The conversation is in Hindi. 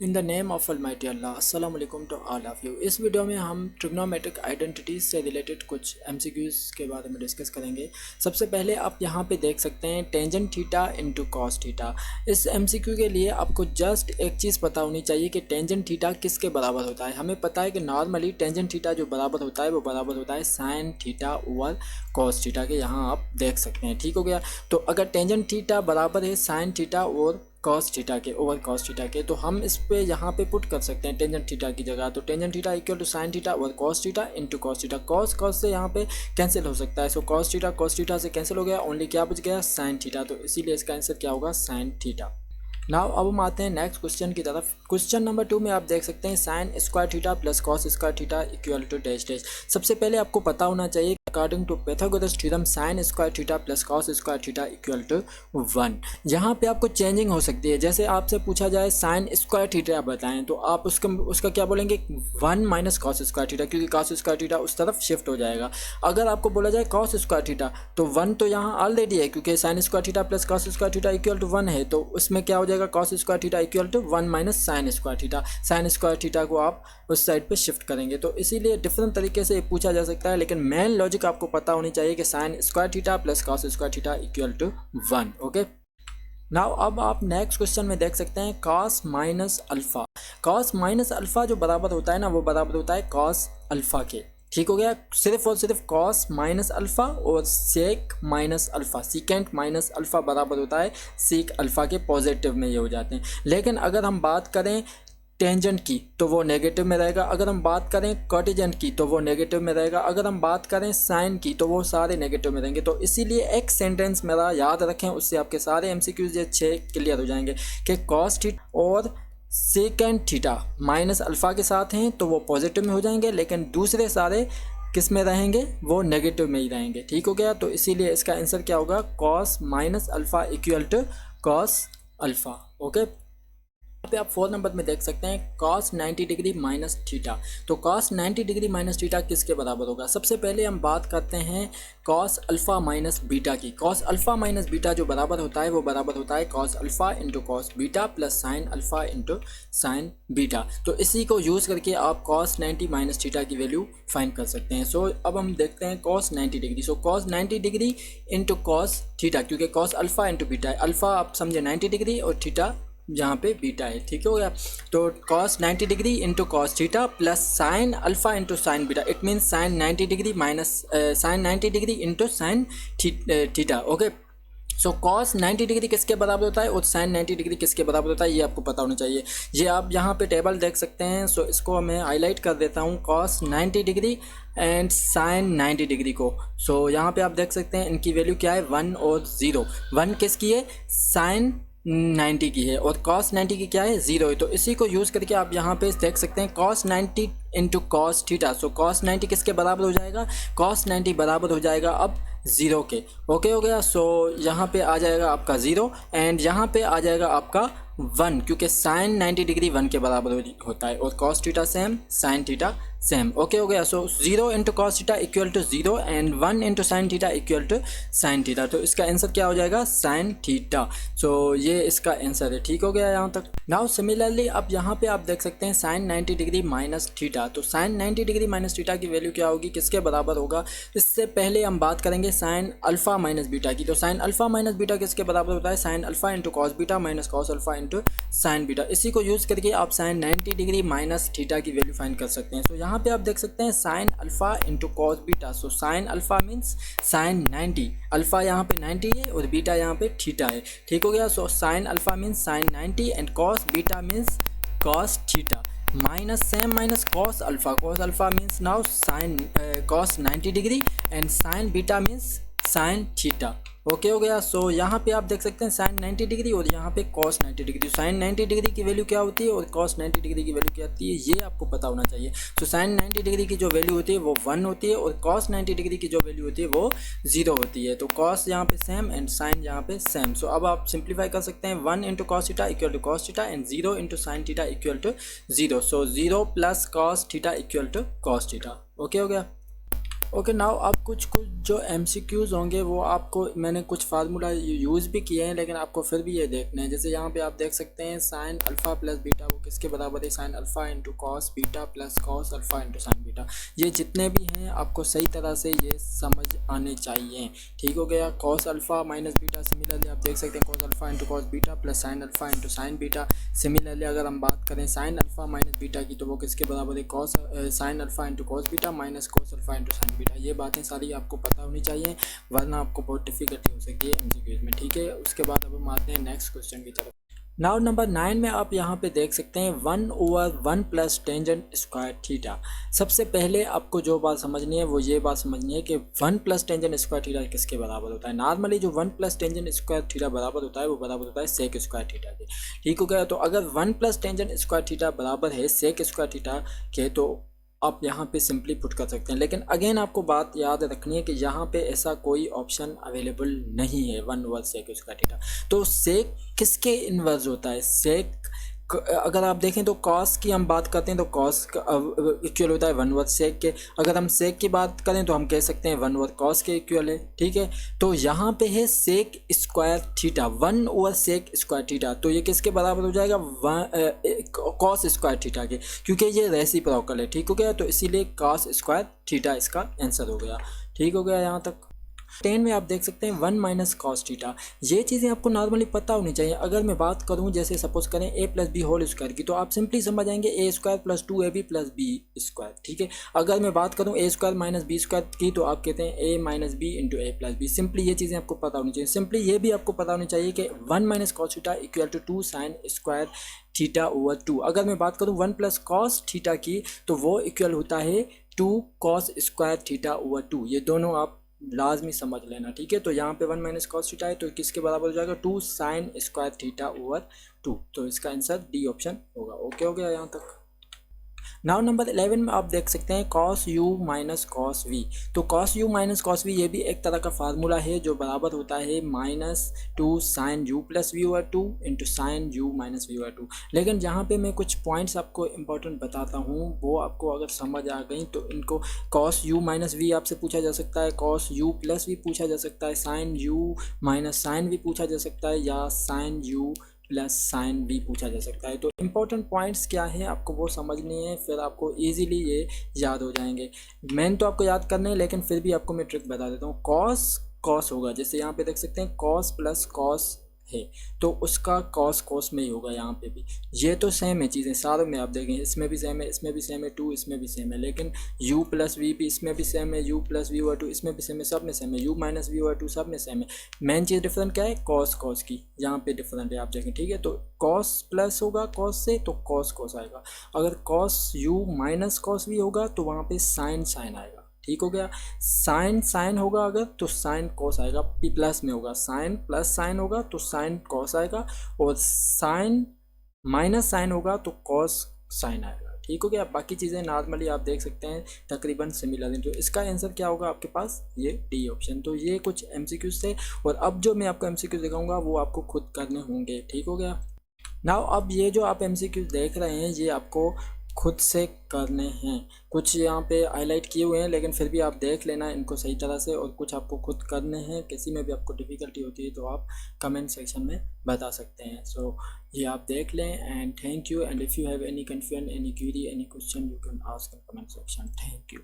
In the name of almighty Allah अस्सलाम वालेकुम टू ऑल ऑफ यू। इस वीडियो में हम ट्रिग्नोमेट्रिक आइडेंटिटीज़ से रिलेटेड कुछ एमसीक्यूज़ के बारे में डिस्कस करेंगे। सबसे पहले आप यहाँ पे देख सकते हैं tangent theta into cos theta. इस एमसीक्यू के लिए आपको जस्ट एक चीज़ पता होनी चाहिए कि टेंजेंट थीटा किसके बराबर होता है। हमें पता है कि नॉर्मली टेंजेंट थीटा जो बराबर होता है वो बराबर होता है sign theta over cos theta के। यहाँ आप देख सकते हैं, ठीक हो गया। तो अगर टेंजेंट थीटा बराबर है साइन थीटा और कॉस थीटा के ओवर कॉस थीटा के, तो हम इस पे यहाँ पे पुट कर सकते हैं टेंजेंट थीटा की जगह। तो tangent theta equal to sine theta over cos theta into cos theta. Cos cos से यहाँ पे कैंसिल हो सकता है, सो कॉस थीटा से कैंसिल हो गया, ओनली क्या बच गया साइन थीटा। तो इसीलिए इसका आंसर क्या होगा साइन थीटा। नाउ अब हम आते हैं नेक्स्ट क्वेश्चन की तरफ। क्वेश्चन नंबर 2 में आप देख सकते हैं sine square theta plus cos square theta equal to dash dash. सबसे पहले आपको पता होना चाहिए according to Pythagoras theorem sine square theta plus cos square theta equal to 1। यहाँ पे आपको चेंजिंग हो सकती है। जैसे आपसे पूछा जाए साइन स्क्वायर थीटा बताएं तो आप उसका क्या बोलेंगे 1 माइनस कॉस स्क्वायर थीटा, क्योंकि कॉस स्क्वायर थीटा उस तरफ शिफ्ट हो जाएगा। अगर आपको बोला जाए कॉस स्क्वायर थीटा तो 1 तो यहाँ ऑलरेडी है, क्योंकि sine square theta plus cos square theta equal to 1 है। तो उसमें क्या हो जाएगा cos square theta equal to 1 minus sine square theta. Sine square theta को आप उस साइड पे शिफ्ट करेंगे। तो इसीलिए डिफरेंट तरीके से पूछा जा सकता है, लेकिन मेन लॉजिक आपको पता होनी चाहिए कि sine square theta plus cos square theta equal to 1। Okay, now अब आप नेक्स्ट क्वेश्चन में देख सकते हैं cos minus alpha. Cos minus alpha जो बराबर होता है ना, वो बराबर होता है कॉस अल्फा के। ठीक हो गया, सिर्फ और सिर्फ कॉस माइनस अल्फा और sec minus alpha, secant minus alpha बराबर होता है सीक अल्फा के। पॉजिटिव में ये हो जाते हैं। लेकिन अगर हम बात करें टेंजेंट की तो वो नेगेटिव में रहेगा। अगर हम बात करें कॉटेजेंट की तो वो नेगेटिव में रहेगा। अगर हम बात करें साइन की तो वो सारे नेगेटिव में रहेंगे। तो इसीलिए एक सेंटेंस मेरा याद रखें, उससे आपके सारे एमसीक्यूज ये 6 क्लियर हो जाएंगे कि कॉस थीटा और सेकेंड थीटा माइनस अल्फ़ा के साथ हैं तो वो पॉजिटिव में हो जाएंगे, लेकिन दूसरे सारे किस में रहेंगे, वो नेगेटिव में ही रहेंगे। ठीक हो गया, तो इसीलिए इसका आंसर क्या होगा cos minus alpha equal to cos alpha. Okay, यहाँ पे आप 4 नंबर में देख सकते हैं cos 90 डिग्री माइनस थीटा। तो cos 90 डिग्री माइनस थीटा किसके बराबर होगा। सबसे पहले हम बात करते हैं cos अल्फ़ा माइनस बीटा की। cos अल्फ़ा माइनस बीटा जो बराबर होता है वो बराबर होता है cos alpha into cos beta plus sine alpha into sine beta. तो इसी को यूज़ करके आप cos 90 माइनस थीटा की वैल्यू फाइंड कर सकते हैं। सो अब हम देखते हैं cos 90 डिग्री। सो cos 90 degree into cos theta, क्योंकि cos अल्फ़ा इंटू बीटा है। अल्फ़ा आप समझे 90 डिग्री और थीटा जहाँ पे बीटा है। ठीक हो गया, तो cos 90 degree into cos theta plus sine alpha into sine beta. It means sine 90 degree minus sine 90 degree into sine theta. Okay, so cos 90 degree किसके बराबर होता है और साइन 90 डिग्री किसके बराबर होता है, ये आपको पता होना चाहिए। ये आप यहाँ पे टेबल देख सकते हैं। सो इसको मैं हाईलाइट कर देता हूँ cos 90 degree and sine 90 degree को। सो यहाँ पे आप देख सकते हैं इनकी वैल्यू क्या है 1 और 0। 1 किसकी है, साइन 90 की है, और cos 90 की क्या है 0 है। तो इसी को यूज़ करके आप यहाँ पे देख सकते हैं cos 90 इंटू कॉस थीटा। सो cos 90 किसके बराबर हो जाएगा, cos 90 बराबर हो जाएगा अब 0 के। ओके हो गया, सो यहाँ पे आ जाएगा आपका 0 एंड यहाँ पे आ जाएगा आपका 1, क्योंकि साइन 90 डिग्री 1 के बराबर होता है और cos theta same sine theta same. Okay हो गया, so 0 into cos theta equal to 0 and 1 into sine theta equal to sine theta. तो इसका आंसर क्या हो जाएगा साइन थीटा। सो ये इसका आंसर है। ठीक हो गया यहाँ तक। नाउ सिमिलरली अब यहाँ पे आप देख सकते हैं साइन 90 डिग्री माइनस थीटा। तो साइन 90 डिग्री माइनस थीटा की वैल्यू क्या होगी, किसके बराबर होगा। इससे पहले हम बात करेंगे साइन अल्फ़ा माइनस बीटा की। तो साइन अल्फ़ा माइनस बीटा किसके बराबर होता है, sign alpha into cos beta minus cos alpha into sine beta. इसी को यूज़ करके आप साइन 90 डिग्री माइनस थीटा की वैल्यू फाइंड कर सकते हैं। सो यहाँ पे आप देख सकते हैं sign alpha into cos beta. So sine alpha means sine 90, alpha यहाँ पे 90 है और बीटा यहाँ पे थीटा है। ठीक हो गया, so sine alpha means sine 90 and cos beta means cos theta minus same minus cos alpha means now sine cos 90 degree and sign beta means sign theta. Okay हो गया, सो यहाँ पे आप देख सकते हैं साइन 90 डिग्री और यहाँ पे कॉस 90 डिग्री। साइन 90 डिग्री की वैल्यू क्या होती है और कॉस 90 डिग्री की वैल्यू क्या होती है, ये आपको पता होना चाहिए। सो साइन 90 डिग्री की जो वैल्यू होती है वो 1 होती है और कॉस 90 डिग्री की जो वैल्यू होती है वो 0 होती है। तो कॉस यहाँ पे सेम एंड साइन यहाँ पे सेम। सो अब आप सिंप्लीफाई कर सकते हैं 1 into cos theta equal to cos theta and 0 into sine theta equal to 0। So 0 plus cos theta equal to cos theta. Okay हो गया। ओके नाउ अब कुछ जो एमसीक्यूज़ होंगे वो आपको मैंने कुछ फार्मूला यूज़ भी किए हैं, लेकिन आपको फिर भी ये देखना है। जैसे यहाँ पे आप देख सकते हैं साइन अल्फ़ा प्लस बीटा वो किसके बराबर है, sign alpha into cos beta plus cos alpha into sine beta. ये जितने भी हैं आपको सही तरह से ये समझ आने चाहिए। ठीक हो गया। Cos alpha minus beta similarly आप देख सकते हैं cos alpha into cos beta plus sine alpha into sine beta. Similarly अगर हम बात करें साइन अल्फ़ा माइनस बीटा की तो वो किसके बराबर है, cos sine alpha into cos beta minus cos alpha into sine beta. ये बातें सारी आपको पता होनी चाहिए, वरना आपको बहुत डिफिकल्टी हो सकती है एमसीक्यूज में। ठीक है, उसके बाद अब हम आते हैं नेक्स्ट क्वेश्चन की तरफ। नाउ नंबर 9 में आप यहाँ पे देख सकते हैं 1/1 प्लस टेंजेंट स्क्वायर थीटा। सबसे पहले आपको जो बात समझनी है वो ये बात समझनी है कि 1 प्लस टेंजेंट स्क्वायर थीटा किसके बराबर होता है। नॉर्मली जो 1 प्लस टेंजेंट स्क्वायर थीटा बराबर होता है वो बराबर होता है सेक स्क्वायर थीटा के। ठीक हो गया। तो अगर 1 प्लस टेंजेंट स्क्वायर थीटा बराबर है सेक स्क्वायर थीटा के तो आप यहाँ पे सिंपली पुट कर सकते हैं। लेकिन अगेन आपको बात याद रखनी है कि यहाँ पे ऐसा कोई ऑप्शन अवेलेबल नहीं है 1/1 सेक स्क्वायर थीटा। तो सेक किसके इन्वर्स होता है, सेक अगर आप देखें तो कॉस की हम बात करते हैं तो कॉस इक्वल होता है 1/1 सेक के। अगर हम सेक की बात करें तो हम कह सकते हैं 1/1 कॉस के इक्वल है। ठीक है, तो यहाँ पे है sec square theta 1/1 sec square theta, तो ये किसके बराबर हो जाएगा, कॉस स्क्वायर थीटा के, क्योंकि ये रेसिप्रोकल है। ठीक हो गया, तो इसीलिए कॉस स्क्वायर थीटा इसका आंसर हो गया। ठीक हो गया यहाँ तक। 10 में आप देख सकते हैं 1 माइनस कॉस थीटा। ये चीज़ें आपको नॉर्मली पता होनी चाहिए। अगर मैं बात करूं जैसे सपोज करें a plus B whole square की, तो आप सिंपली समझ जाएंगे A square plus 2ab plus B square. ठीक है, अगर मैं बात करूं A square minus B square की तो आप कहते हैं a minus B into A plus B. Simply ये चीज़ें आपको पता होनी चाहिए। सिंपली ये भी आपको पता होनी चाहिए कि 1 minus cos theta equal to 2 sine square theta over 2। अगर मैं बात करूं 1 प्लस कॉस थीटा की तो वो इक्वल होता है 2 कॉस स्क्वायर थीटा ओवर 2। ये दोनों आप लाजमी समझ लेना। ठीक है, तो यहाँ पे 1 माइनस कॉस थीटा है तो किसके बराबर हो जाएगा, 2 साइन स्क्वायर थीटा ओवर 2। तो इसका आंसर डी ऑप्शन होगा। ओके हो गया यहाँ तक। नाउ नंबर 11 में आप देख सकते हैं cos U minus cos V. तो cos U minus cos V ये भी एक तरह का फार्मूला है जो बराबर होता है -2 sine U plus V over 2 into sine U minus V over 2। लेकिन जहाँ पे मैं कुछ पॉइंट्स आपको इंपॉर्टेंट बताता हूँ वो आपको अगर समझ आ गई तो इनको कॉस यू माइनस वी आपसे पूछा जा सकता है, कॉस यू प्लस वी पूछा जा सकता है, sine U minus sine V पूछा जा सकता है, या साइन यू प्लस साइन भी पूछा जा सकता है। तो इम्पोर्टेंट पॉइंट्स क्या है आपको वो समझनी है, फिर आपको इजीली ये याद हो जाएंगे। मेन तो आपको याद करना है, लेकिन फिर भी आपको मैं ट्रिक बता देता हूँ। कॉस कॉस होगा, जैसे यहाँ पे देख सकते हैं कॉस प्लस कॉस है तो उसका कॉस कॉस में ही होगा। यहाँ पे भी ये तो सेम है चीज़ें सारों में, आप देखें इसमें भी सेम है, इसमें भी सेम है, 2 इसमें भी सेम है। लेकिन u प्लस वी भी इसमें भी सेम है, u प्लस वी ओवर 2 इसमें भी सेम है, सब में सेम है, u माइनस वी ओवर 2 सब में सेम है। मेन चीज़ डिफरेंट क्या है, कॉस कॉस की यहाँ पे डिफरेंट है, आप देखें। ठीक है, तो कॉस प्लस होगा कॉस से तो कॉस कॉस आएगा। अगर cos u minus cos we होगा तो वहाँ पे साइन साइन आएगा। ठीक हो गया, साइन साइन होगा अगर तो साइन कॉस आएगा, पी प्लस में होगा साइन प्लस साइन होगा तो साइन कॉस आएगा, और साइन माइनस साइन होगा तो कॉस साइन आएगा। ठीक हो गया, बाकी चीज़ें नॉर्मली आप देख सकते हैं तकरीबन सिमिलर हैं। तो इसका आंसर क्या होगा आपके पास, ये डी ऑप्शन। तो ये कुछ एमसीक्यूज थे, और अब जो मैं आपको एमसीक्यूज दिखाऊंगा वो आपको खुद करने होंगे। ठीक हो गया। नाउ अब ये जो आप एमसीक्यूज देख रहे हैं ये आपको खुद से करने हैं। कुछ यहाँ पे हाईलाइट किए हुए हैं लेकिन फिर भी आप देख लेना इनको सही तरह से, और कुछ आपको खुद करने हैं। किसी में भी आपको डिफ़िकल्टी होती है तो आप कमेंट सेक्शन में बता सकते हैं। सो ये आप देख लें, and thank you. And if you have any confusion, any query, any question, you can ask in comment section. Thank you.